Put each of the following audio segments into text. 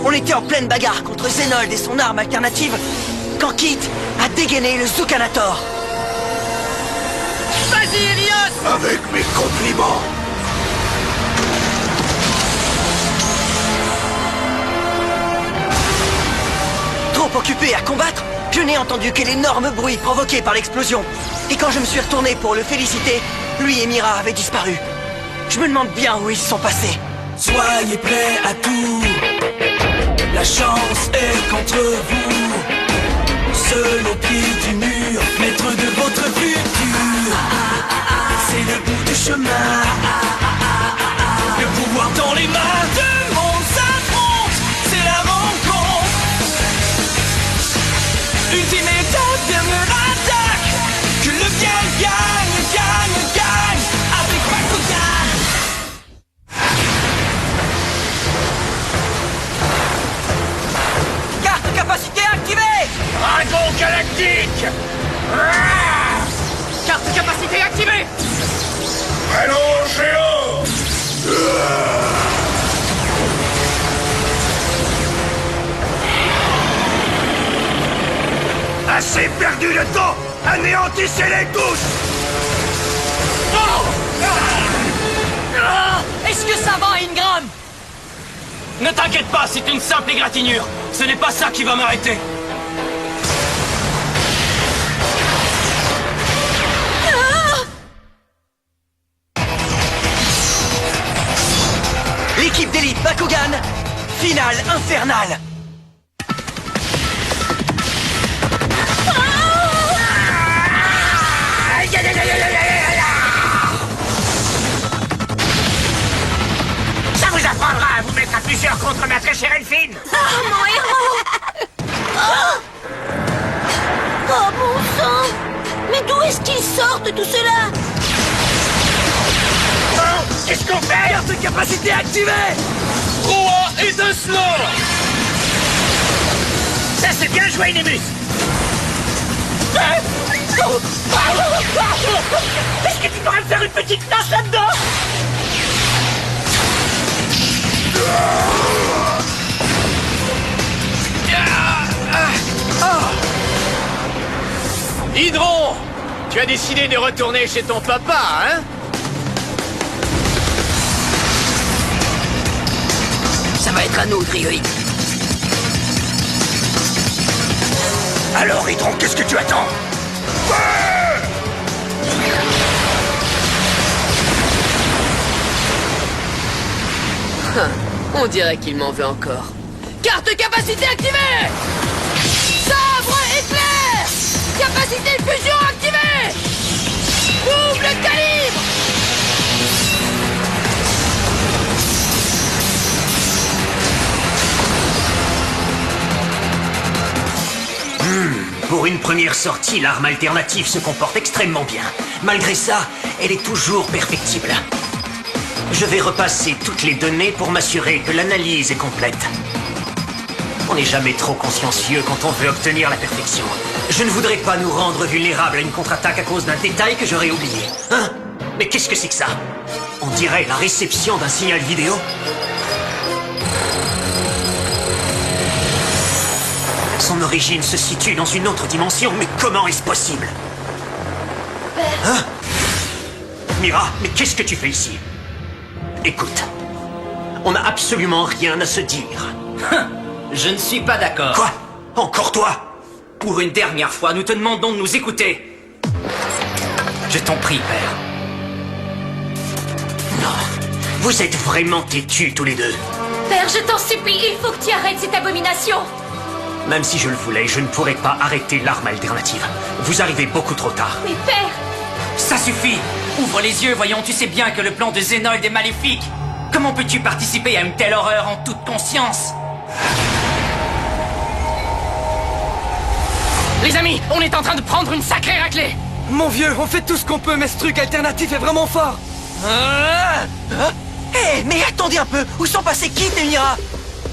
On était en pleine bagarre contre Zenold et son arme alternative quand Kit a dégainé le Zukanator. Vas-y, Ilios! Avec mes compliments. Trop occupé à combattre, je n'ai entendu que l'énorme bruit provoqué par l'explosion. Et quand je me suis retourné pour le féliciter, lui et Mira avaient disparu. Je me demande bien où ils sont passés. Soyez prêts à tout. La chance est contre vous. Seul au pied du mur, maître de votre futur. C'est le bout du chemin. Le pouvoir dans les mains. Deux mondes s'affrontent. C'est la rencontre. Ultimate dernière attaque. Que le bien gagne, gagne, gagne. Avec Bakugan. Carte capacité activée! Dragon galactique! Carte capacité activée! Allons, géant. Assez perdu de temps. Anéantissez-les tous. Est-ce que ça va, Ingram? Ne t'inquiète pas, c'est une simple égratignure. Ce n'est pas ça qui va m'arrêter. L'équipe d'élite Bakugan, finale infernale. Ça vous apprendra à vous mettre à plusieurs contre ma très chère Elfine. Mon héros! Oh bon sang! Mais d'où est-ce qu'ils sortent tout cela? Bon, qu'est-ce qu'on fait? Carte capacité activée. Roi étincelant! Ça c'est bien joué, Nemus! Est-ce que tu pourrais me faire une petite tache là-dedans? Hydron, tu as décidé de retourner chez ton papa, hein? Ça va être à nous, Trioïde. Alors, Hydron, qu'est-ce que tu attends? On dirait qu'il m'en veut encore. Carte capacité activée! Sabre éclair! Capacité de fusion activée! Double calibre! Pour une première sortie, l'arme alternative se comporte extrêmement bien. Malgré ça, elle est toujours perfectible. Je vais repasser toutes les données pour m'assurer que l'analyse est complète. On n'est jamais trop consciencieux quand on veut obtenir la perfection. Je ne voudrais pas nous rendre vulnérables à une contre-attaque à cause d'un détail que j'aurais oublié. Hein? Mais qu'est-ce que c'est que ça? On dirait la réception d'un signal vidéo. Son origine se situe dans une autre dimension, mais comment est-ce possible? Hein? Mira, mais qu'est-ce que tu fais ici? Écoute, on n'a absolument rien à se dire. Je ne suis pas d'accord. Quoi? Encore toi? Pour une dernière fois, nous te demandons de nous écouter. Je t'en prie, père. Non, vous êtes vraiment têtus tous les deux. Père, je t'en supplie, il faut que tu arrêtes cette abomination. Même si je le voulais, je ne pourrais pas arrêter l'arme alternative. Vous arrivez beaucoup trop tard. Mais père... Ça suffit. Ouvre les yeux, voyons, tu sais bien que le plan de Zenold est maléfique. Comment peux-tu participer à une telle horreur en toute conscience? Les amis, on est en train de prendre une sacrée raclée. Mon vieux, on fait tout ce qu'on peut, mais ce truc alternatif est vraiment fort. Hé, mais attendez un peu, où sont passés Kit et Mira?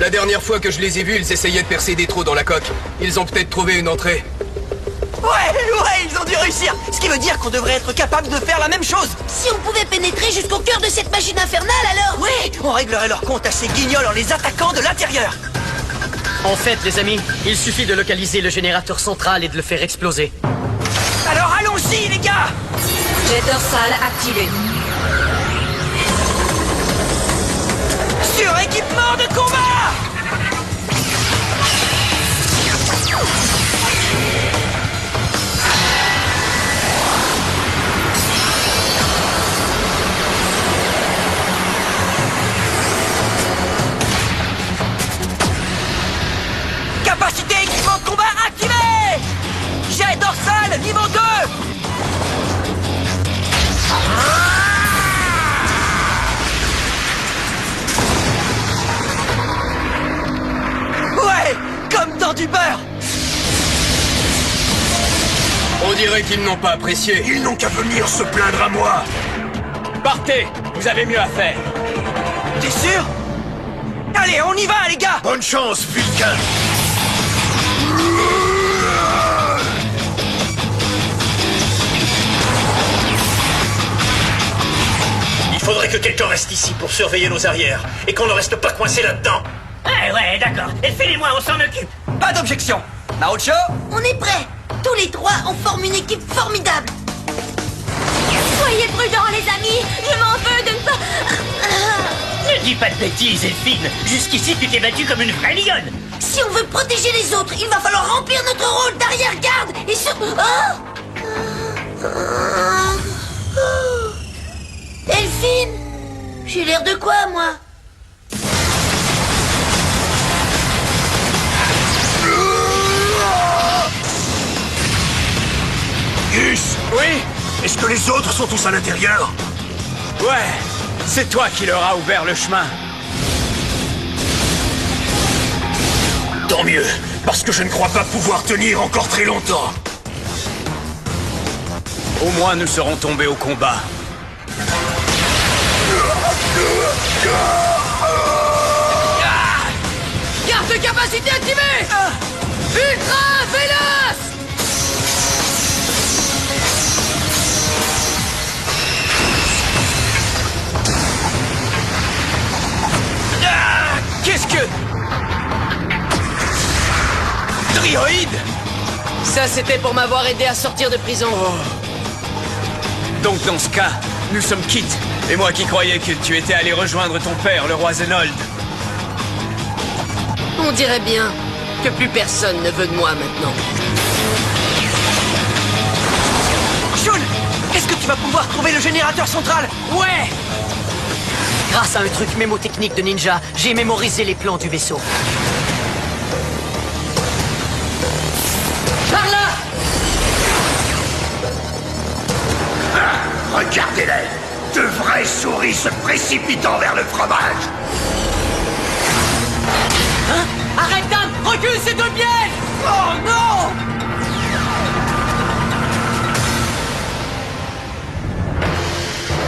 La dernière fois que je les ai vus, ils essayaient de percer des trous dans la coque. Ils ont peut-être trouvé une entrée. Ouais, ils ont dû réussir. Ce qui veut dire qu'on devrait être capable de faire la même chose. Si on pouvait pénétrer jusqu'au cœur de cette machine infernale, alors... Oui, on réglerait leur compte à ces guignols en les attaquant de l'intérieur. En fait, les amis, il suffit de localiser le générateur central et de le faire exploser. Alors allons-y, les gars! Jet dorsal activé. Sur équipement de combat! Capacité équipement de combat activée! Jet dorsal niveau 2! Ouais! Comme dans du beurre! On dirait qu'ils n'ont pas apprécié. Ils n'ont qu'à venir se plaindre à moi. Partez, vous avez mieux à faire. T'es sûr? Allez, on y va, les gars! Bonne chance, Vulcain. Il faudrait que quelqu'un reste ici pour surveiller nos arrières et qu'on ne reste pas coincé là-dedans. Ouais, d'accord. Et filez-moi, on s'en occupe. Pas d'objection! Naocho? On est prêts. Tous les trois, on forme une équipe formidable. Soyez prudents, les amis. Je m'en veux de ne pas... Ne dis pas de bêtises, Elphine. Jusqu'ici, tu t'es battue comme une vraie lionne. Si on veut protéger les autres, il va falloir remplir notre rôle d'arrière-garde et sur... Elphine, j'ai l'air de quoi, moi? Gus, Oui? est-ce que les autres sont tous à l'intérieur? Ouais, c'est toi qui leur a ouvert le chemin. Tant mieux, parce que je ne crois pas pouvoir tenir encore très longtemps. Au moins, nous serons tombés au combat. Carte de capacité activée. Ultra véloce. Qu'est-ce que... Trioïde? Ça, c'était pour m'avoir aidé à sortir de prison. Donc dans ce cas, nous sommes quittes. Et moi qui croyais que tu étais allé rejoindre ton père, le roi Zenold. On dirait bien que plus personne ne veut de moi maintenant. Shun! Est-ce que tu vas pouvoir trouver le générateur central? Ouais. Grâce à un truc mémotechnique de ninja, j'ai mémorisé les plans du vaisseau. Par là. Regardez-les! De vraies souris se précipitant vers le fromage! Hein? Arrête, Dan. Recule, c'est de biais. Oh non!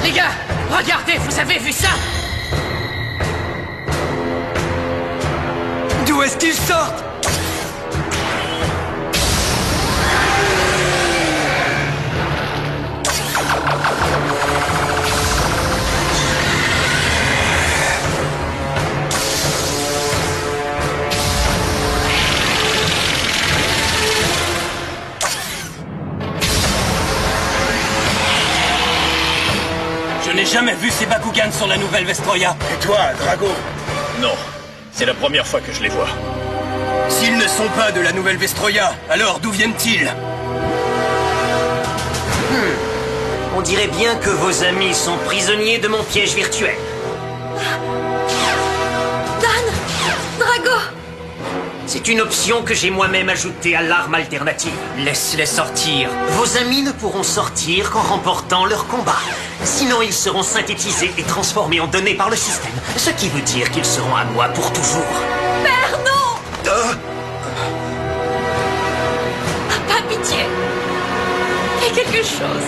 Les gars, regardez, vous avez vu ça? D'où est-ce qu'ils sortent? Je n'ai jamais vu ces Bakugan sur la nouvelle Vestroya. Et toi, Drago? Non, c'est la première fois que je les vois. S'ils ne sont pas de la nouvelle Vestroya, alors d'où viennent-ils? On dirait bien que vos amis sont prisonniers de mon piège virtuel. Dan! Drago! C'est une option que j'ai moi-même ajoutée à l'arme alternative. Laisse-les sortir. Vos amis ne pourront sortir qu'en remportant leur combat. Sinon, ils seront synthétisés et transformés en données par le système. Ce qui veut dire qu'ils seront à moi pour toujours. Père, non! Pas pitié! Fais quelque chose!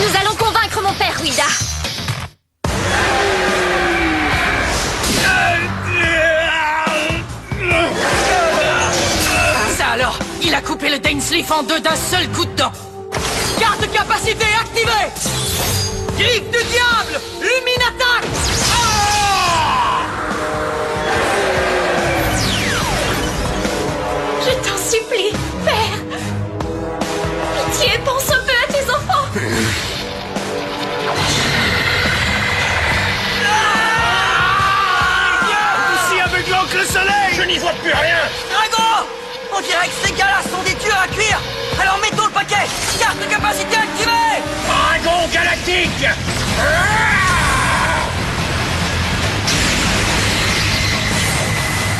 Nous allons convaincre mon père, Ouida! Ça alors, il a coupé le Dainsleif en deux d'un seul coup de dent. Carte de capacité activée. Griffe du diable, Lumine attaque. Carte capacité activée! Dragon galactique!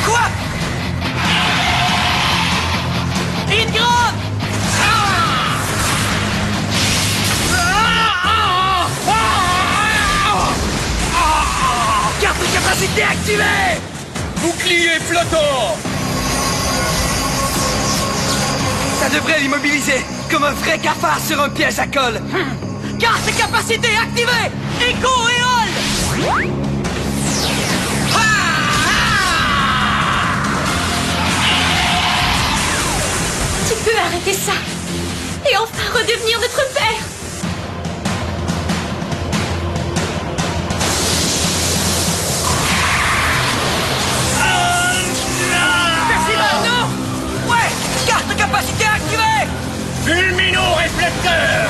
Quoi? Ingram! Carte capacité activée! Bouclier flottant! Ça devrait l'immobiliser, comme un vrai cafard sur un piège à colle. Carte capacité activée! Écho et hold! Tu peux arrêter ça et enfin redevenir notre père. Merci Marno! Ouais! Carte capacité activée! Fulmino-réflecteur!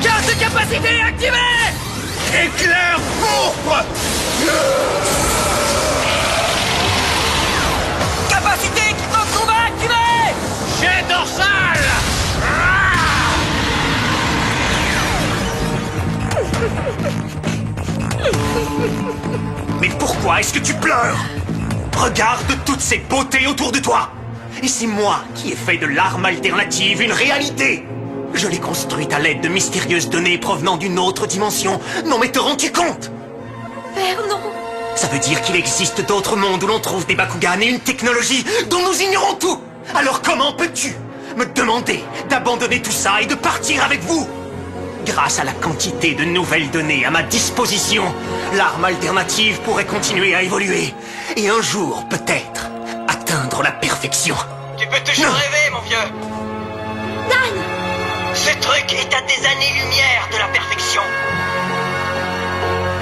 Carte capacité activée! Éclair pourpre! Capacité équipement de combat activée! Jet dorsal! Mais pourquoi est-ce que tu pleures? Regarde toutes ces beautés autour de toi. Et c'est moi qui ai fait de l'arme alternative une réalité. Je l'ai construite à l'aide de mystérieuses données provenant d'une autre dimension. Non mais te rends-tu compte? Père, non. Ça veut dire qu'il existe d'autres mondes où l'on trouve des Bakugan et une technologie dont nous ignorons tout. Alors comment peux-tu me demander d'abandonner tout ça et de partir avec vous? Grâce à la quantité de nouvelles données à ma disposition, l'arme alternative pourrait continuer à évoluer. Et un jour, peut-être, atteindre la perfection. Tu peux toujours rêver, mon vieux. Dan! Ce truc est à des années-lumière de la perfection.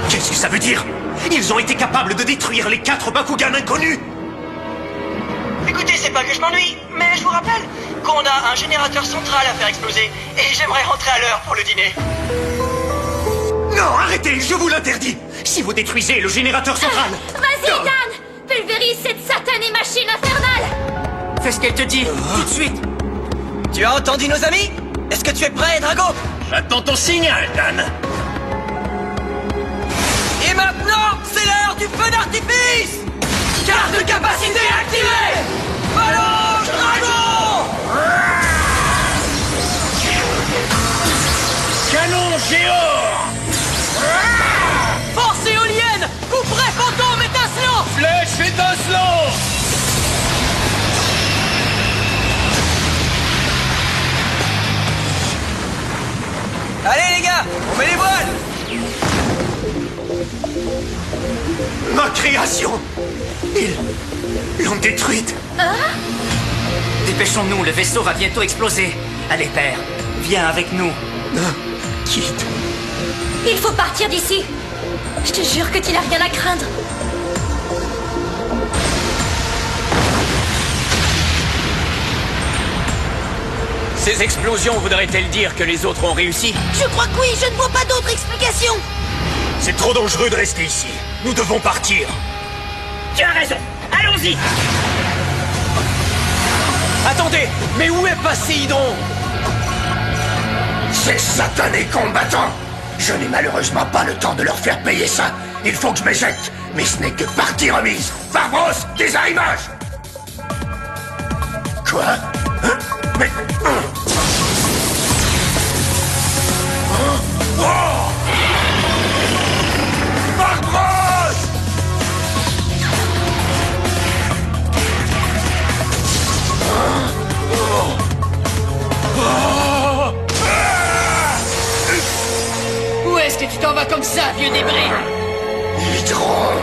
Qu'est-ce que ça veut dire? Ils ont été capables de détruire les 4 Bakugan inconnus. Écoutez, c'est pas que je m'ennuie, mais je vous rappelle qu'on a un générateur central à faire exploser, et j'aimerais rentrer à l'heure pour le dîner. Non, arrêtez, je vous l'interdis. Si vous détruisez le générateur central... Vas-y, Non. Dan! Pulvérise cette satanée machine infernale! Fais ce qu'elle te dit, tout de suite. Tu as entendu nos amis? Est-ce que tu es prêt, Drago? J'attends ton signal, Dan. Et maintenant, c'est l'heure du feu d'artifice! Carte de capacité activée! Ballon Dragon! Canon géant! Force éolienne! Coup près fantôme étincelant! Flèche étincelant! Allez les gars, on met les voiles! Ma création! Ils l'ont détruite. Dépêchons-nous, le vaisseau va bientôt exploser. Allez, père, viens avec nous. Quitte. Il faut partir d'ici. Je te jure que tu n'as rien à craindre. Ces explosions voudraient-elles dire que les autres ont réussi? Je crois que oui, je ne vois pas d'autre explication. C'est trop dangereux de rester ici. Nous devons partir. Tu as raison, allons-y. Attendez, mais où est passé Hydron? Ces satanés combattants! Je n'ai malheureusement pas le temps de leur faire payer ça. Il faut que je m'éjecte. Mais ce n'est que partie remise. Barbros, des arrivages! Quoi? Hein? Mais... Oh! Barbros! Où est-ce que tu t'en vas comme ça, vieux débris? Hydron!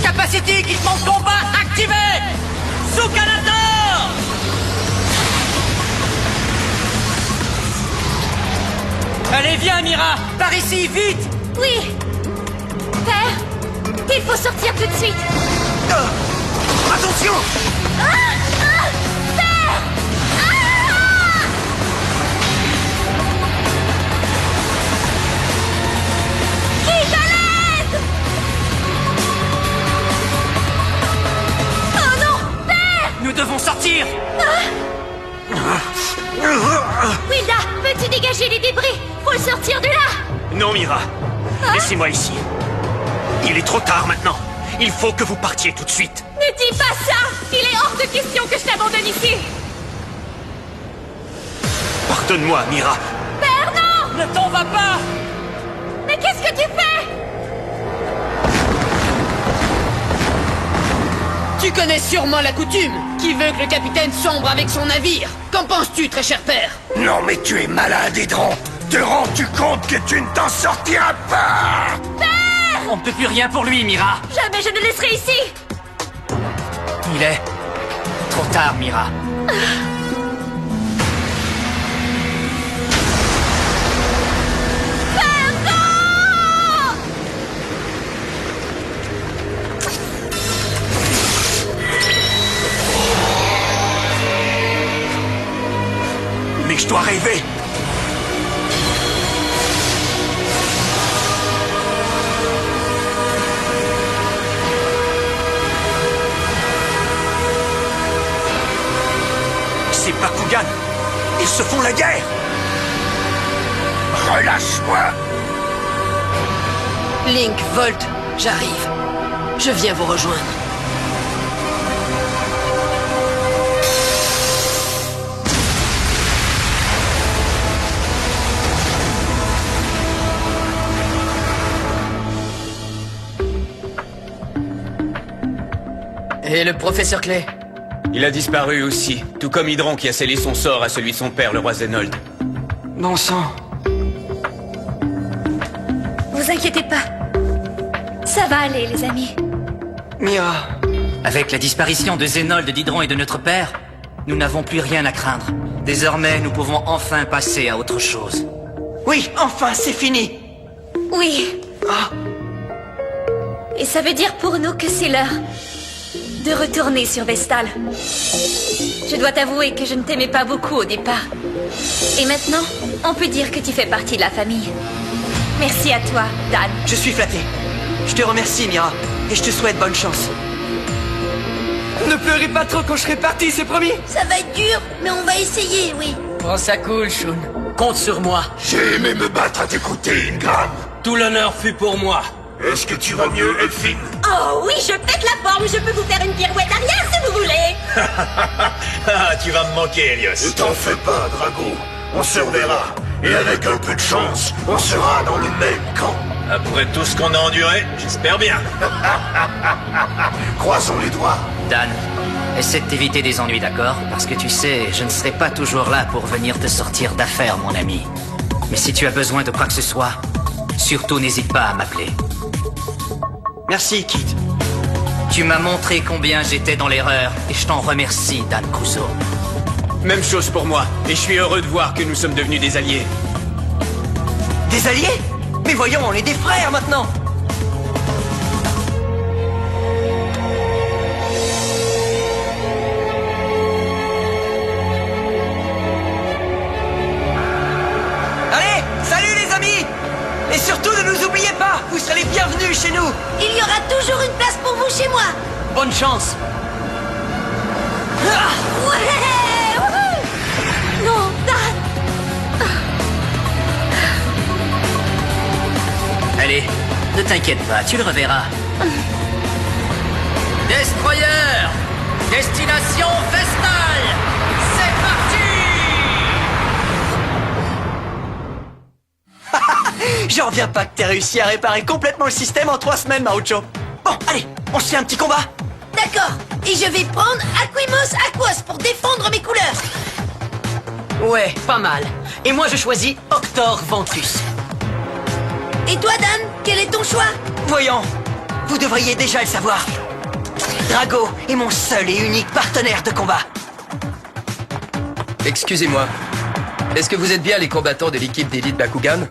Capacité équipement de combat Mira, par ici, vite! Oui. Père, il faut sortir tout de suite. Attention! Père! Vite, à l'aide! Oh non! Père! Nous devons sortir! Wilda, peux-tu dégager les débris? Faut le sortir de là! Non, Mira. Laissez-moi ici. Il est trop tard maintenant. Il faut que vous partiez tout de suite. Ne dis pas ça! Il est hors de question que je t'abandonne ici! Pardonne-moi, Mira. Père, non! Ne t'en va pas! Mais qu'est-ce que tu fais? Tu connais sûrement la coutume. Qui veut que le capitaine sombre avec son navire? Qu'en penses-tu, très cher père? Non mais tu es malade, Hydron. Te rends-tu compte que tu ne t'en sortiras pas? On ne peut plus rien pour lui, Mira. Jamais je ne laisserai ici! Il est trop tard, Mira. Mais je dois rêver. C'est Bakugan. Ils se font la guerre. Relâche-moi. Link, Volt, j'arrive. Je viens vous rejoindre. Et le professeur Clay? Il a disparu aussi, tout comme Hydron qui a scellé son sort à celui de son père, le roi Zenold. Bon sang. Vous inquiétez pas. Ça va aller, les amis. Mira, Avec la disparition de Zenold, d'Hydron et de notre père, nous n'avons plus rien à craindre. Désormais, nous pouvons enfin passer à autre chose. oui, enfin, c'est fini. Oui. Ah, Et ça veut dire pour nous que c'est l'heure de retourner sur Vestal. Je dois t'avouer que je ne t'aimais pas beaucoup au départ. Et maintenant, on peut dire que tu fais partie de la famille. Merci à toi, Dan. je suis flatté. Je te remercie, Mira, et je te souhaite bonne chance. Ne pleurez pas trop quand je serai parti, c'est promis. Ça va être dur, mais on va essayer, oui. Prends ça cool, Shun. Compte sur moi. J'ai aimé me battre à tes côtés, Ingram. Tout l'honneur fut pour moi. Est-ce que tu vas mieux, Elfine? Oh oui, je pète la forme, je peux vous faire une pirouette arrière si vous voulez. Ah, tu vas me manquer, Elios. Ne t'en fais pas, Drago. On se reverra. Et avec un peu de chance, on sera dans le même camp. Après tout ce qu'on a enduré, j'espère bien. Croisons les doigts. Dan, essaie de t'éviter des ennuis, d'accord? Parce que tu sais, je ne serai pas toujours là pour venir te sortir d'affaires, mon ami. Mais si tu as besoin de quoi que ce soit, surtout n'hésite pas à m'appeler. Merci, Kit. Tu m'as montré combien j'étais dans l'erreur, et je t'en remercie, Dan Kuzo. Même chose pour moi, et je suis heureux de voir que nous sommes devenus des alliés. Des alliés? Mais voyons, on est des frères maintenant. Allez, salut les amis! Et surtout ne nous oubliez pas, vous serez les bienvenus chez nous. Il y aura toujours une place pour vous chez moi. Bonne chance. Ouais, wouhou. Non, Dan. Allez, ne t'inquiète pas, tu le reverras. Destroyer! Destination Vestal! C'est parti! J'en reviens pas que t'aies réussi à réparer complètement le système en 3 semaines, Marucho. Bon, allez, on se fait un petit combat. D'accord. Et je vais prendre Aquimos Aquos pour défendre mes couleurs. Ouais, pas mal. Et moi, je choisis Octor Ventus. Et toi, Dan, quel est ton choix? Voyons, vous devriez déjà le savoir. Drago est mon seul et unique partenaire de combat. Excusez-moi. Est-ce que vous êtes bien les combattants de l'équipe d'élite Bakugan?